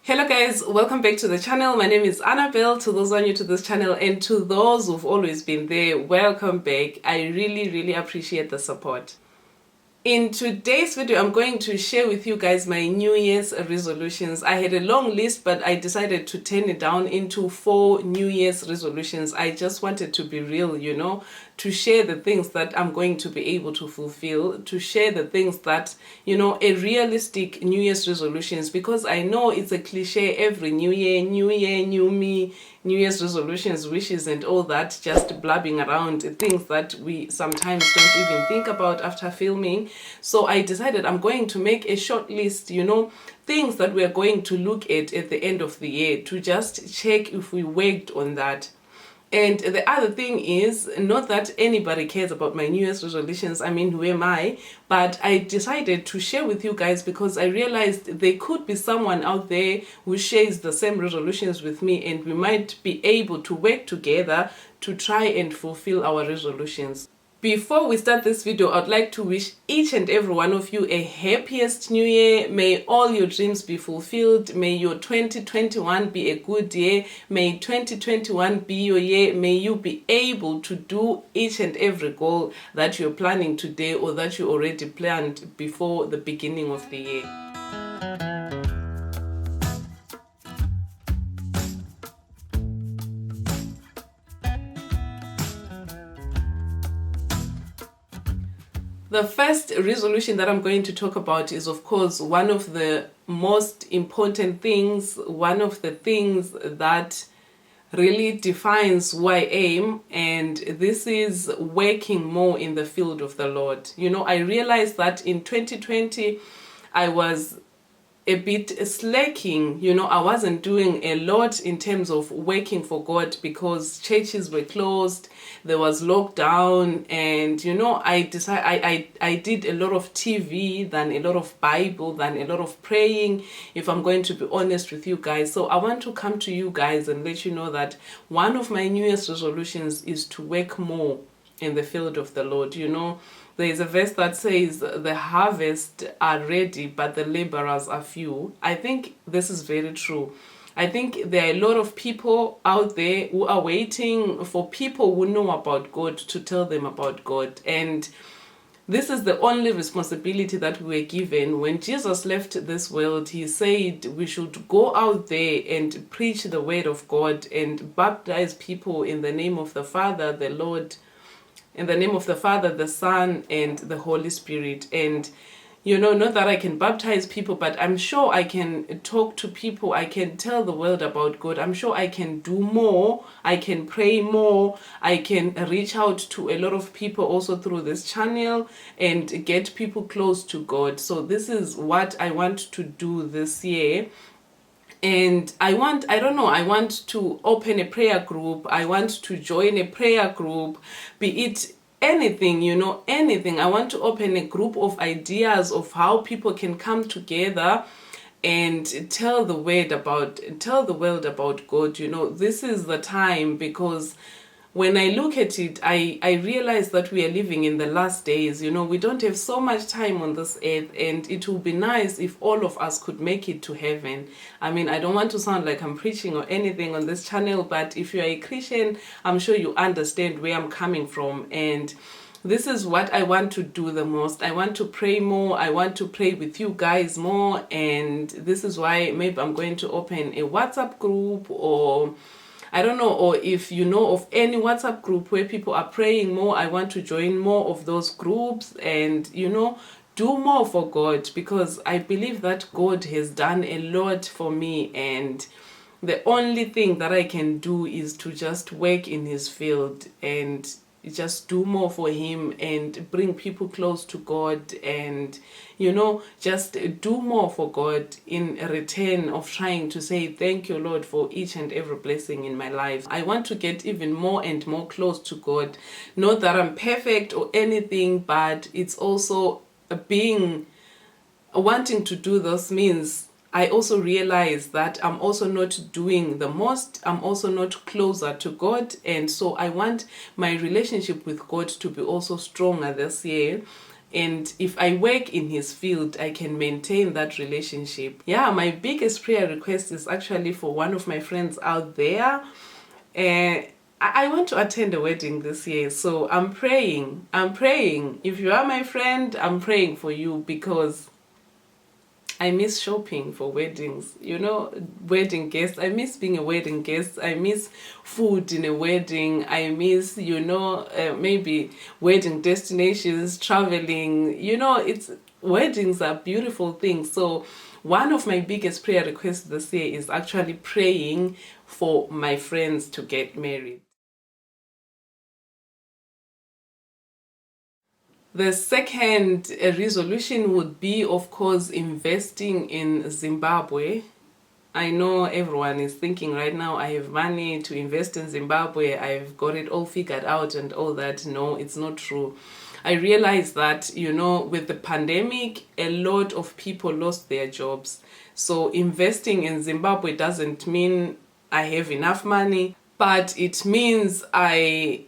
Hello guys, welcome back to the channel. My name is Annabel. To those who are new to this channel and to those who've always been there, welcome back. I really appreciate the support. In today's video, I'm going to share with you guys my New Year's resolutions. I had a long list, but I decided to turn it down into 4 New Year's resolutions. I just wanted to be real, to share the things that I'm going to be able to fulfill, to share the things that, a realistic New Year's resolutions, because I know it's a cliche every New Year, new me, New Year's resolutions, wishes and all that, just blabbing around, things that we sometimes don't even think about after filming. So I decided I'm going to make a short list, things that we're going to look at the end of the year to just check if we worked on that. And the other thing is, not that anybody cares about my New Year's resolutions, I mean, who am I? But I decided to share with you guys because I realized there could be someone out there who shares the same resolutions with me, and we might be able to work together to try and fulfill our resolutions. Before we start this video, I'd like to wish each and every one of you a happiest new year. May all your dreams be fulfilled. May your 2021 be a good year. May 2021 be your year. May you be able to do each and every goal that you're planning today or that you already planned before the beginning of the year. The first resolution that I'm going to talk about is, of course, one of the most important things, one of the things that really defines who I am, and this is working more in the field of the Lord. I realized that in 2020, I was a bit slacking. I wasn't doing a lot in terms of working for God because churches were closed, there was lockdown, and I did a lot of TV than a lot of Bible, than a lot of praying, if I'm going to be honest with you guys. So I want to come to you guys and let you know that one of my New Year's resolutions is to work more in the field of the Lord. There is a verse that says the harvest are ready, but the laborers are few. I think this is very true. I think there are a lot of people out there who are waiting for people who know about God to tell them about God. And this is the only responsibility that we were given. When Jesus left this world, he said we should go out there and preach the word of God and baptize people in the name of the Father, the Lord, in the name of the Father, the Son, and the Holy Spirit. And, not that I can baptize people, but I'm sure I can talk to people. I can tell the world about God. I'm sure I can do more. I can pray more. I can reach out to a lot of people also through this channel and get people close to God. So this is what I want to do this year. And I want to open a prayer group. I want to join a prayer group, be it anything, anything. I want to open a group of ideas of how people can come together and tell the world about God. This is the time, because when I look at it, I realize that we are living in the last days. We don't have so much time on this earth, and it would be nice if all of us could make it to heaven. I mean, I don't want to sound like I'm preaching or anything on this channel, but if you're a Christian, I'm sure you understand where I'm coming from. And this is what I want to do the most. I want to pray more. I want to pray with you guys more. And this is why maybe I'm going to open a WhatsApp group, or I don't know, or if you know of any WhatsApp group where people are praying more, I want to join more of those groups and, do more for God, because I believe that God has done a lot for me, and the only thing that I can do is to just work in his field and just do more for him and bring people close to God, and just do more for God in return of trying to say thank you, Lord, for each and every blessing in my life. I want to get even more and more close to God. Not that I'm perfect or anything, but it's also wanting to do those means I also realize that I'm also not doing the most. I'm also not closer to God. And so I want my relationship with God to be also stronger this year. and if I work in his field, I can maintain that relationship. Yeah, my biggest prayer request is actually for one of my friends out there. I want to attend a wedding this year, so I'm praying. If you are my friend, I'm praying for you, because I miss shopping for weddings, wedding guests. I miss being a wedding guest. I miss food in a wedding. I miss, maybe wedding destinations, traveling. Weddings are beautiful things. So one of my biggest prayer requests this year is actually praying for my friends to get married. The second resolution would be, of course, investing in Zimbabwe. I know everyone is thinking right now, I have money to invest in Zimbabwe, I've got it all figured out and all that. No, it's not true. I realize that, with the pandemic, a lot of people lost their jobs. So investing in Zimbabwe doesn't mean I have enough money, but it means I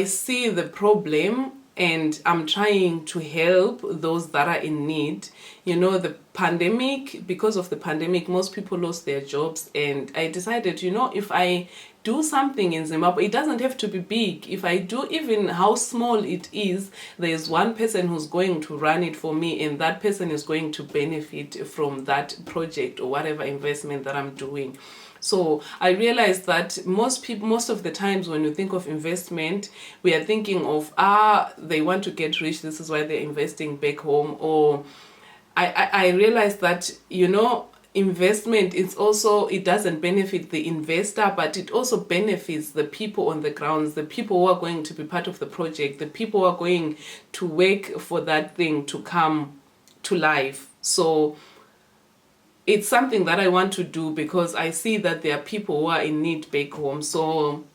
see the problem and I'm trying to help those that are in need. The pandemic, because of the pandemic, most people lost their jobs, and I decided, if I do something in Zimbabwe, it doesn't have to be big. If I do even how small it is, there's one person who's going to run it for me, and that person is going to benefit from that project or whatever investment that I'm doing. So I realized that most of the times when you think of investment, we are thinking of, they want to get rich, this is why they're investing back home. Or I realized that, investment, it doesn't benefit the investor, but it also benefits the people on the grounds, the people who are going to be part of the project, the people who are going to work for that thing to come to life. So it's something that I want to do because I see that there are people who are in need back home. So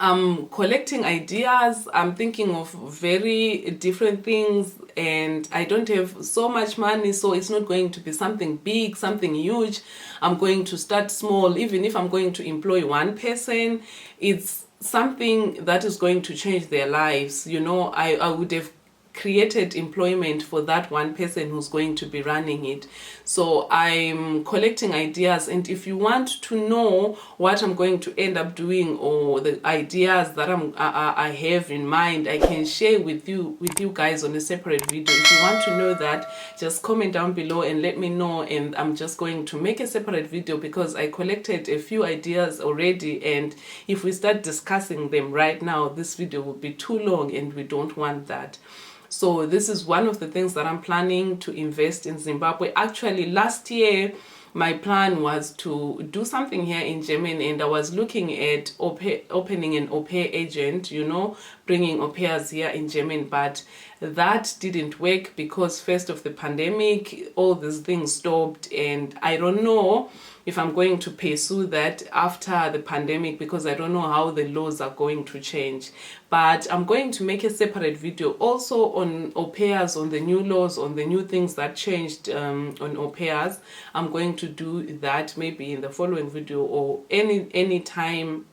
I'm collecting ideas. I'm thinking of very different things, and I don't have so much money, so it's not going to be something big, something huge. I'm going to start small. Even if I'm going to employ one person, it's something that is going to change their lives. I would have created employment for that one person who's going to be running it. So I'm collecting ideas, and if you want to know what I'm going to end up doing or the ideas that I have in mind, I can share with you guys on a separate video. If you want to know that, just comment down below and let me know, and I'm just going to make a separate video because I collected a few ideas already, and if we start discussing them right now, this video will be too long, and we don't want that. So this is one of the things that I'm planning to invest in Zimbabwe. Actually, last year, my plan was to do something here in Germany, and I was looking at opening an au pair agent, bringing au pairs here in Germany, but that didn't work because first of the pandemic, all these things stopped, and I don't know if I'm going to pursue that after the pandemic because I don't know how the laws are going to change. But I'm going to make a separate video also on au pairs, on the new laws, on the new things that changed on au pairs. I'm going to do that maybe in the following video or any time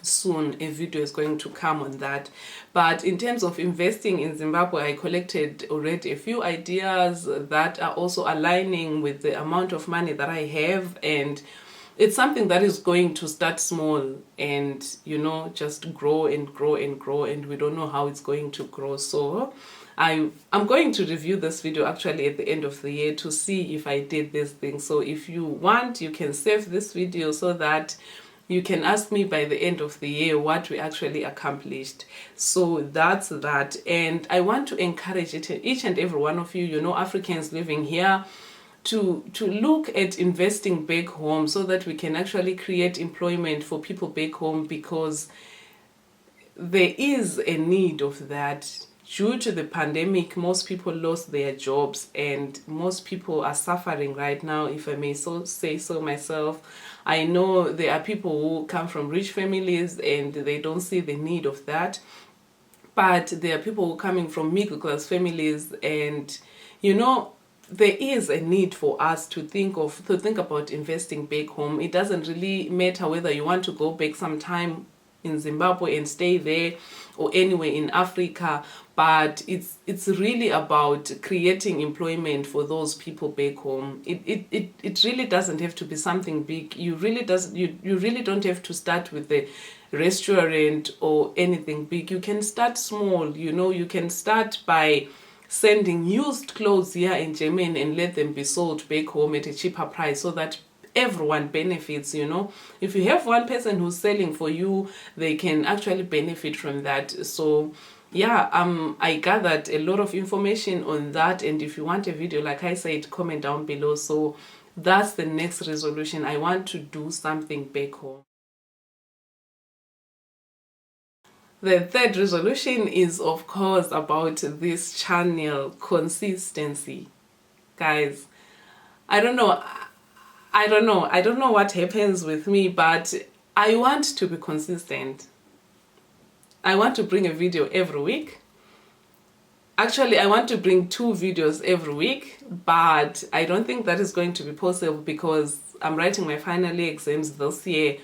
soon. A video is going to come on that. But in terms of investing in Zimbabwe, I collected already a few ideas that are also aligning with the amount of money that I have, and it's something that is going to start small and just grow and grow and grow, and we don't know how it's going to grow. So I'm going to review this video actually at the end of the year to see if I did this thing. So if you want, you can save this video so that you can ask me by the end of the year what we actually accomplished. So that's that. And I want to encourage each and every one of you, Africans living here, to look at investing back home so that we can actually create employment for people back home, because there is a need of that. Due to the pandemic, most people lost their jobs, and most people are suffering right now, if I may say so myself. I know there are people who come from rich families and they don't see the need of that, but there are people who are coming from middle class families, and there is a need for us to think about investing back home. It doesn't really matter whether you want to go back sometime in Zimbabwe and stay there, or anywhere in Africa, but it's really about creating employment for those people back home. It really doesn't have to be something big. You really don't have to start with a restaurant or anything big. You can start small. You can start by sending used clothes here in Germany and let them be sold back home at a cheaper price, so that everyone benefits. If you have one person who's selling for you, they can actually benefit from that. So yeah, I gathered a lot of information on that, and if you want a video, like I said, comment down below. So that's the next resolution. I want to do something back home. The third resolution is, of course, about this channel consistency. Guys, I don't know what happens with me, but I want to be consistent. I want to bring a video every week. Actually, I want to bring 2 videos every week, but I don't think that is going to be possible because I'm writing my final year exams this year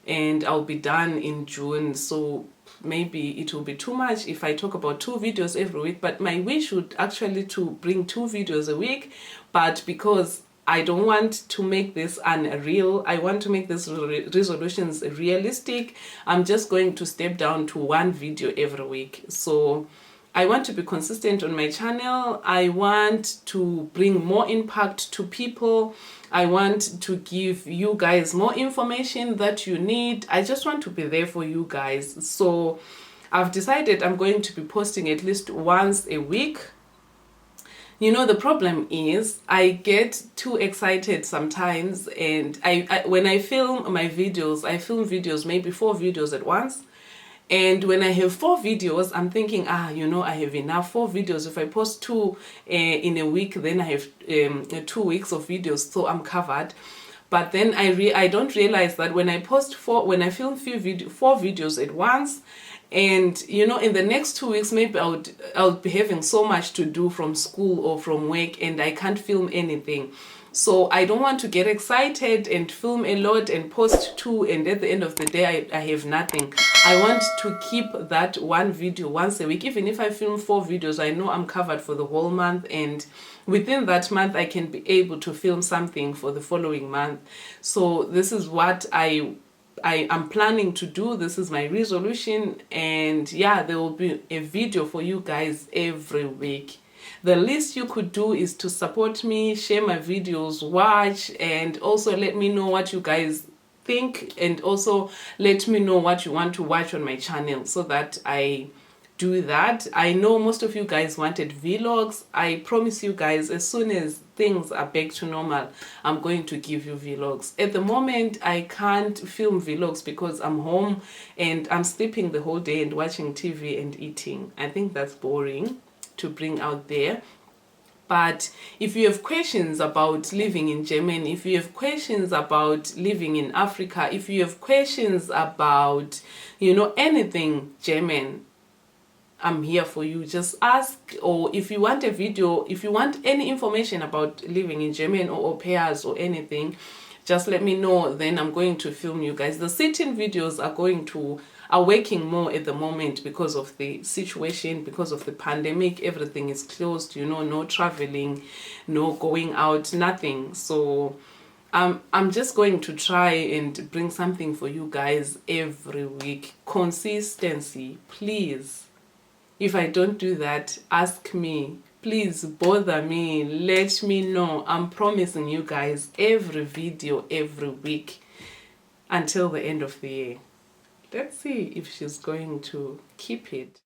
and I'll be done in June. So maybe it will be too much if I talk about 2 videos every week, but my wish would actually to bring 2 videos a week. But because I don't want to make this unreal, I want to make these resolutions realistic, I'm just going to step down to 1 video every week. So I want to be consistent on my channel. I want to bring more impact to people. I want to give you guys more information that you need. I just want to be there for you guys. So I've decided I'm going to be posting at least once a week. The problem is I get too excited sometimes, and when I film my videos, I film videos, maybe 4 videos at once. And when I have 4 videos, I'm thinking, I have enough 4 videos. If I post 2 in a week, then I have 2 weeks of videos, so I'm covered. But then I don't realize that when I film 4 videos at once, and in the next 2 weeks, maybe I'll be having so much to do from school or from work, and I can't film anything. So I don't want to get excited and film a lot and post 2, and at the end of the day I have nothing. I want to keep that 1 video once a week. Even if I film 4 videos, I know I'm covered for the whole month, and within that month I can be able to film something for the following month. So this is what I am planning to do. This is my resolution, and yeah, there will be a video for you guys every week. The least you could do is to support me, share my videos, watch, and also let me know what you guys think, and also let me know what you want to watch on my channel so that I do that. I know most of you guys wanted vlogs. I promise you guys, as soon as things are back to normal, I'm going to give you vlogs. At the moment, I can't film vlogs because I'm home and I'm sleeping the whole day and watching TV and eating. I think that's boring to bring out there. But if you have questions about living in Germany, if you have questions about living in Africa, if you have questions about, anything German, I'm here for you. Just ask. Or if you want a video, if you want any information about living in Germany or au pairs or anything, just let me know. Then I'm going to film you guys. The sit-in videos are working more at the moment because of the situation, because of the pandemic. Everything is closed, no traveling, no going out, nothing. So I'm just going to try and bring something for you guys every week. Consistency, please. If I don't do that, ask me. Please bother me, let me know. I'm promising you guys every video every week until the end of the year. Let's see if she's going to keep it.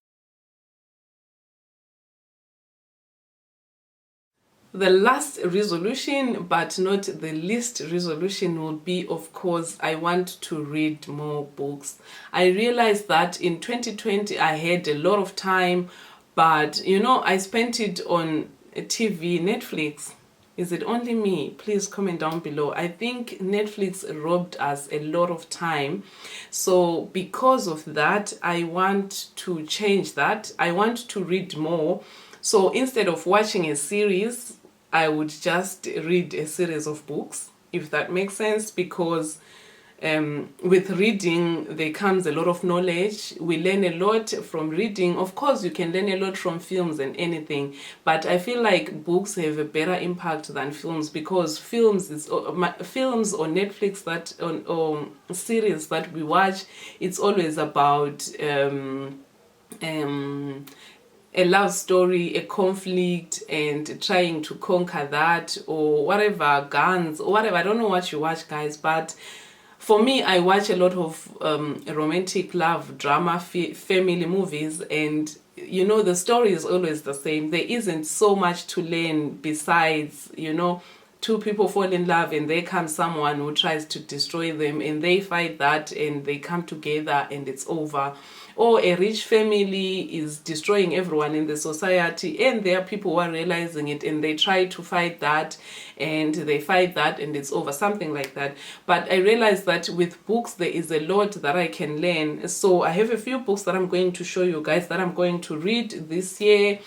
The last resolution, but not the least resolution, will be, of course, I want to read more books. I realized that in 2020 I had a lot of time, but I spent it on TV, Netflix. Is it only me? Please comment down below. I think Netflix robbed us a lot of time. So because of that, I want to change that. I want to read more. So instead of watching a series, I would just read a series of books, if that makes sense, because with reading there comes a lot of knowledge. We learn a lot from reading. Of course you can learn a lot from films and anything, but I feel like books have a better impact than films, because films or Netflix that or series that we watch, it's always about a love story, a conflict, and trying to conquer that, or whatever, guns or whatever. I don't know what you watch, guys, but for me, I watch a lot of romantic love, drama, family movies, and you know, the story is always the same. There isn't so much to learn besides, you know, two people fall in love and there comes someone who tries to destroy them, and they fight that and they come together and it's over. Or a rich family is destroying everyone in the society, and there are people who are realizing it and they try to fight that and they fight that and it's over, something like that. But I realized that with books there is a lot that I can learn. So I have a few books that I'm going to show you guys that I'm going to read this year.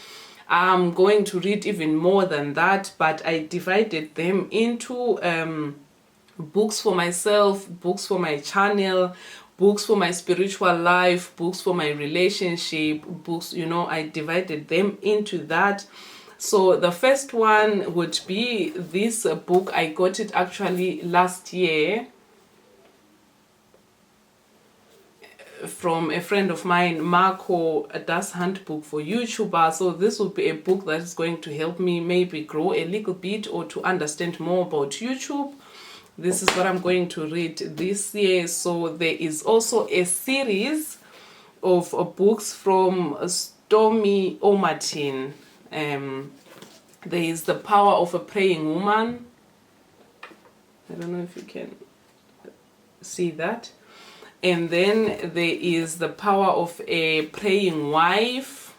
I'm going to read even more than that, but I divided them into books for myself, books for my channel, books for my spiritual life, books for my relationship, books, you know, I divided them into that. So the first one would be this book. I got it actually last year from a friend of mine, Marco, Das Handbook for YouTuber. So this will be a book that is going to help me maybe grow a little bit or to understand more about YouTube. This is what I'm going to read this year. So there is also a series of books from Stormy O'Martin. There is The Power of a Praying Woman. I don't know if you can see that. And then there is The Power of a Praying Wife.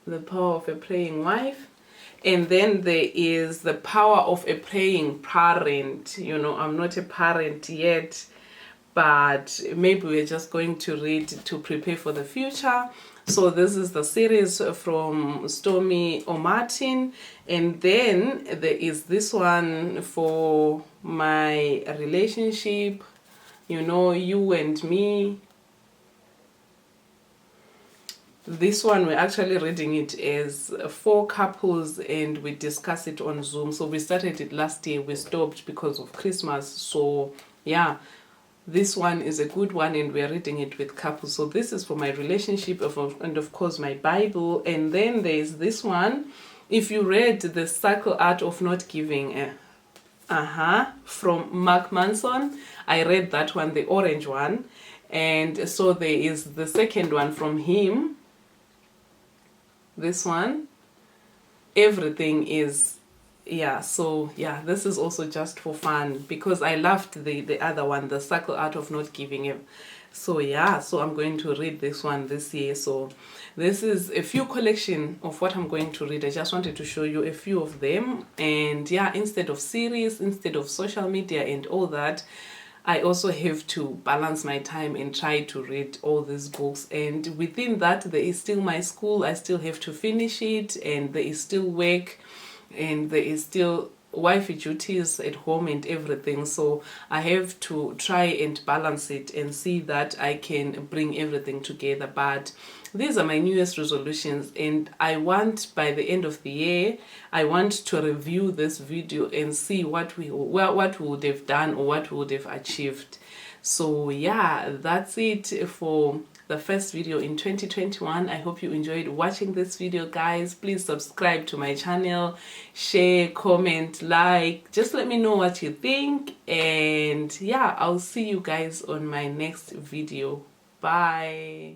The Power of a Praying Wife. And then there is The Power of a Praying Parent. You know, I'm not a parent yet, but maybe we're just going to read to prepare for the future. So this is the series from Stormy O'Martin. And then there is this one for my relationship, you know, you and me. This one, we're actually reading it as 4 couples and we discuss it on Zoom. So we started it last year, we stopped because of Christmas. So yeah, this one is a good one and we're reading it with couples. So this is for my relationship and of course my Bible. And then there's this one. If you read The Subtle Art of Not Giving, from Mark Manson, I read that one, the orange one. And so there is the second one from him. This one, everything is, yeah, so yeah, this is also just for fun because I loved the other one, The Subtle Art of Not Giving. So yeah, so I'm going to read this one this year. So this is a few collection of what I'm going to read. I just wanted to show you a few of them. And yeah, instead of series, instead of social media and all that, I also have to balance my time and try to read all these books. And within that, there is still my school. I still have to finish it. And there is still work. And there is still wifey duties at home and everything. So I have to try and balance it and see that I can bring everything together. But these are my New Year's resolutions, and I want by the end of the year, I want to review this video and see what we would have done or what we would have achieved. So yeah, that's it for the first video in 2021. I hope you enjoyed watching this video, guys. Please subscribe to my channel, share, comment, like, just let me know what you think. And yeah, I'll see you guys on my next video. Bye.